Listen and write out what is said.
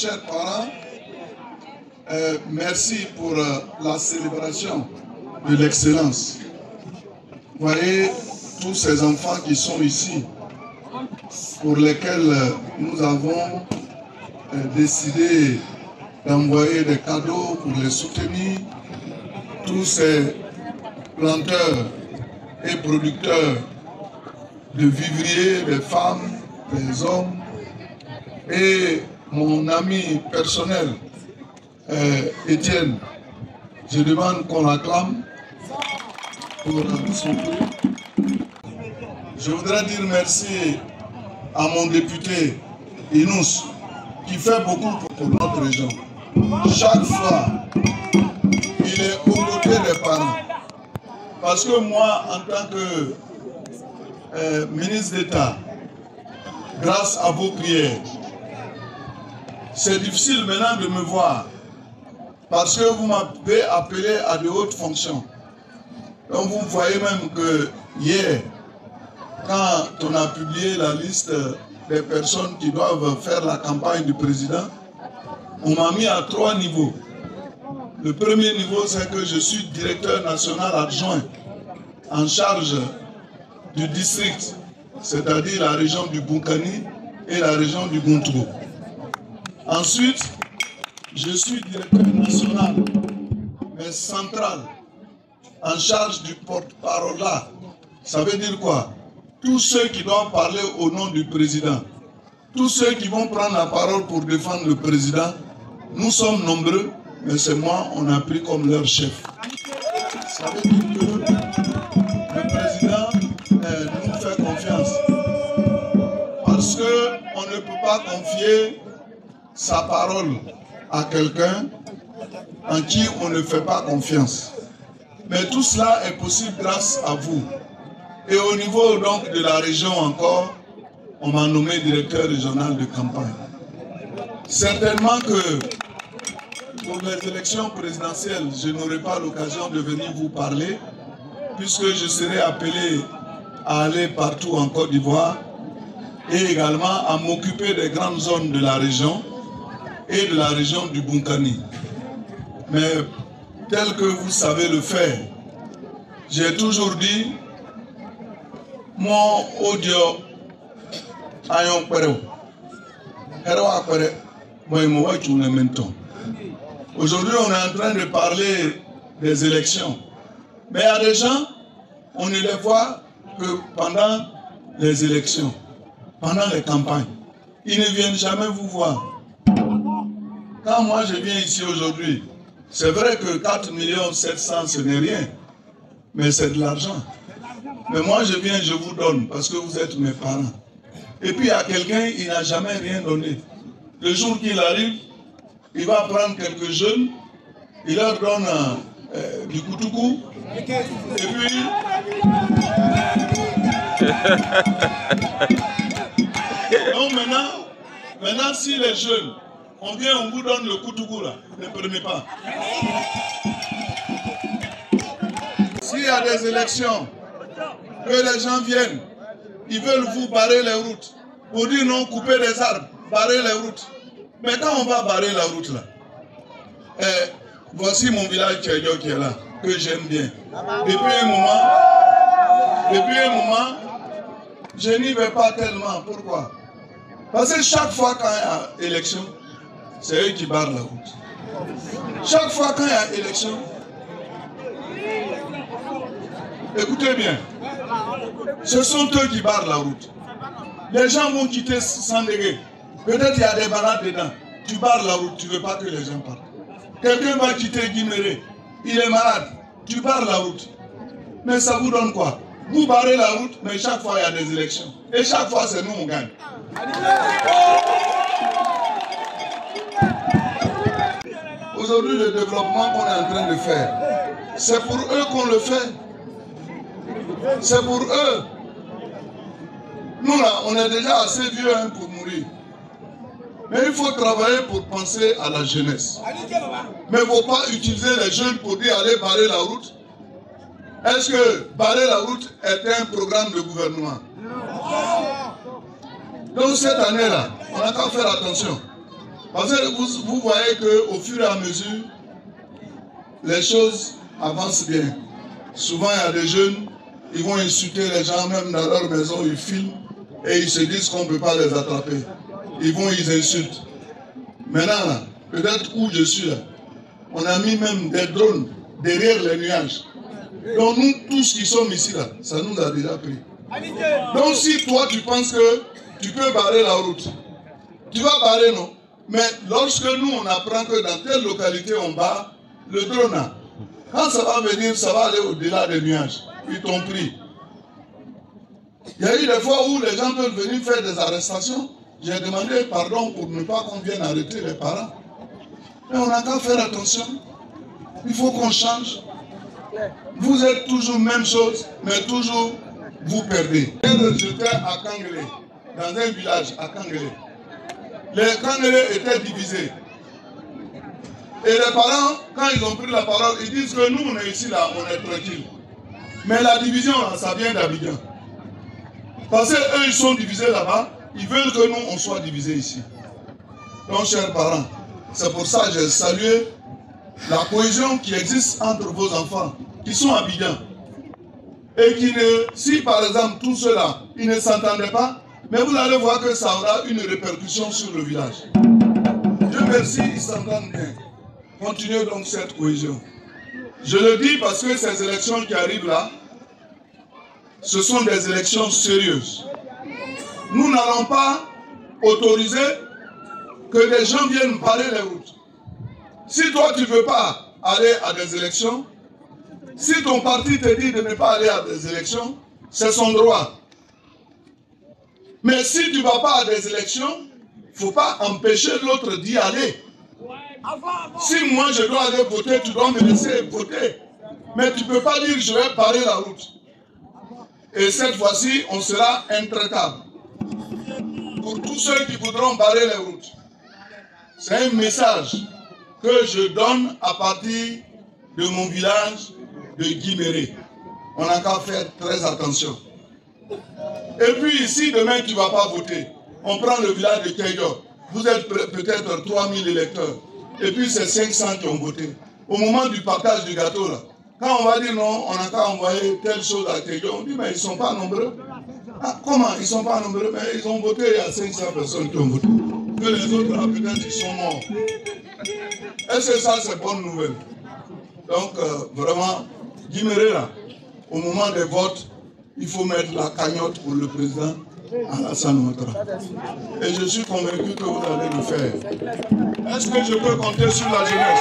chers parents, merci pour la célébration de l'excellence. Vous voyez tous ces enfants qui sont ici, pour lesquels nous avons décidé d'envoyer des cadeaux pour les soutenir, tous ces planteurs et producteurs de vivriers, des femmes, des hommes, et mon ami personnel, Étienne, je demande qu'on l'acclame pour son prix. Je voudrais dire merci à mon député Inous, qui fait beaucoup pour notre région. Chaque fois, il est aux côtés des parents. Parce que moi, en tant que ministre d'État, grâce à vos prières, c'est difficile maintenant de me voir. Parce que vous m'avez appelé à de hautes fonctions. Donc vous voyez même que hier, quand on a publié la liste des personnes qui doivent faire la campagne du président, on m'a mis à 3 niveaux. Le premier niveau, c'est que je suis directeur national adjoint en charge du district, c'est-à-dire la région du Bunkani et la région du Guntugu. Ensuite, je suis directeur national, mais central, en charge du porte-parole là. Ça veut dire quoi? Tous ceux qui doivent parler au nom du président, tous ceux qui vont prendre la parole pour défendre le président, nous sommes nombreux, mais c'est moi, on a pris comme leur chef. Ça veut dire que le président nous fait confiance. Parce qu'on ne peut pas confier sa parole à quelqu'un en qui on ne fait pas confiance. Mais tout cela est possible grâce à vous. Et au niveau donc de la région encore, on m'a nommé directeur régional de campagne. Certainement que pour les élections présidentielles, je n'aurai pas l'occasion de venir vous parler, puisque je serai appelé à aller partout en Côte d'Ivoire et également à m'occuper des grandes zones de la région et de la région du Bunkani. Mais tel que vous savez le faire, j'ai toujours dit, mon audio ayon pereo, hero apere, moi moi tu ne m'entends. Aujourd'hui, on est en train de parler des élections. Mais il y a des gens, on ne les voit que pendant les élections, pendant les campagnes. Ils ne viennent jamais vous voir. Quand moi je viens ici aujourd'hui, c'est vrai que 4 700 000, ce n'est rien, mais c'est de l'argent. Mais moi je viens, je vous donne, parce que vous êtes mes parents. Et puis il y a quelqu'un, il n'a jamais rien donné. Le jour qu'il arrive, il va prendre quelques jeunes, il leur donne du koutoukou, et puis... Donc maintenant si les jeunes, on vient, on vous donne le koutoukou là, ne prenez pas. S'il y a des élections, que les gens viennent, ils veulent vous barrer les routes, pour dire non, couper les arbres, barrer les routes. Mais quand on va barrer la route là, voici mon village Tchèdio qui est là, que j'aime bien. Depuis un moment, je n'y vais pas tellement. Pourquoi? Parce que chaque fois quand il y a élection, c'est eux qui barrent la route. Chaque fois quand il y a élection, écoutez bien, ce sont eux qui barrent la route. Les gens vont quitter Sandégué. Peut-être il y a des balades dedans. Tu barres la route, tu ne veux pas que les gens partent. Quelqu'un va quitter Guiméré, il est malade, tu barres la route. Mais ça vous donne quoi? Vous barrez la route, mais chaque fois il y a des élections. Et chaque fois c'est nous on gagne. Aujourd'hui le développement qu'on est en train de faire, c'est pour eux qu'on le fait. C'est pour eux. Nous là, on est déjà assez vieux pour mourir. Mais il faut travailler pour penser à la jeunesse. Mais il ne faut pas utiliser les jeunes pour dire allez barrer la route. Est-ce que barrer la route est un programme de gouvernement? Donc cette année-là, on n'a qu'à faire attention. Parce que vous voyez qu'au fur et à mesure, les choses avancent bien. Souvent, il y a des jeunes, ils vont insulter les gens, même dans leur maison, ils filment et ils se disent qu'on ne peut pas les attraper. Ils insultent. Maintenant, peut-être où je suis là, on a mis même des drones derrière les nuages. Donc nous tous qui sommes ici là, ça nous a déjà pris. Donc si toi tu penses que tu peux barrer la route, tu vas barrer, non? Mais lorsque nous on apprend que dans telle localité on barre, le drone là, quand ça va venir, ça va aller au-delà des nuages. Ils t'ont pris. Il y a eu des fois où les gens peuvent venir faire des arrestations. J'ai demandé pardon pour ne pas qu'on vienne arrêter les parents. Mais on n'a qu'à faire attention. Il faut qu'on change. Vous êtes toujours même chose, mais toujours vous perdez. J'étais à Kangelé, dans un village à Kangelé. Les Kangelé étaient divisés. Et les parents, quand ils ont pris la parole, ils disent que nous, on est ici, là, on est tranquille. Mais la division, là, ça vient d'Abidjan. Parce qu'eux, ils sont divisés là-bas, ils veulent que nous, on soit divisés ici. Donc, chers parents, c'est pour ça que j'ai salué la cohésion qui existe entre vos enfants, qui sont à Abidjan. Et qui ne, si par exemple, tout cela, ils ne s'entendaient pas, mais vous allez voir que ça aura une répercussion sur le village. Dieu merci, ils s'entendent bien. Continuez donc cette cohésion. Je le dis parce que ces élections qui arrivent là, ce sont des élections sérieuses. Nous n'allons pas autoriser que des gens viennent barrer les routes. Si toi tu ne veux pas aller à des élections, si ton parti te dit de ne pas aller à des élections, c'est son droit. Mais si tu ne vas pas à des élections, il ne faut pas empêcher l'autre d'y aller. Si moi je dois aller voter, tu dois me laisser voter. Mais tu ne peux pas dire je vais barrer la route. Et cette fois-ci, on sera intraitable. Pour tous ceux qui voudront barrer les routes, c'est un message que je donne à partir de mon village de Guiméré. On n'a qu'à faire très attention. Et puis ici, demain, tu ne vas pas voter. On prend le village de Kédior. Vous êtes peut-être 3000 électeurs. Et puis c'est 500 qui ont voté. Au moment du partage du gâteau, là, quand on va dire non, on n'a qu'à envoyer telle chose à Kédior, on dit mais ils ne sont pas nombreux. Ah, comment ils ne sont pas nombreux? Mais ils ont voté, il y a 500 personnes qui ont voté. Que les autres, là, peut-être, ils sont morts. Est-ce que ça, c'est bonne nouvelle? Donc, vraiment, Guiméré, là, au moment des votes, il faut mettre la cagnotte pour le président Alassane Ouattara. Et je suis convaincu que vous allez le faire. Est-ce que je peux compter sur la jeunesse?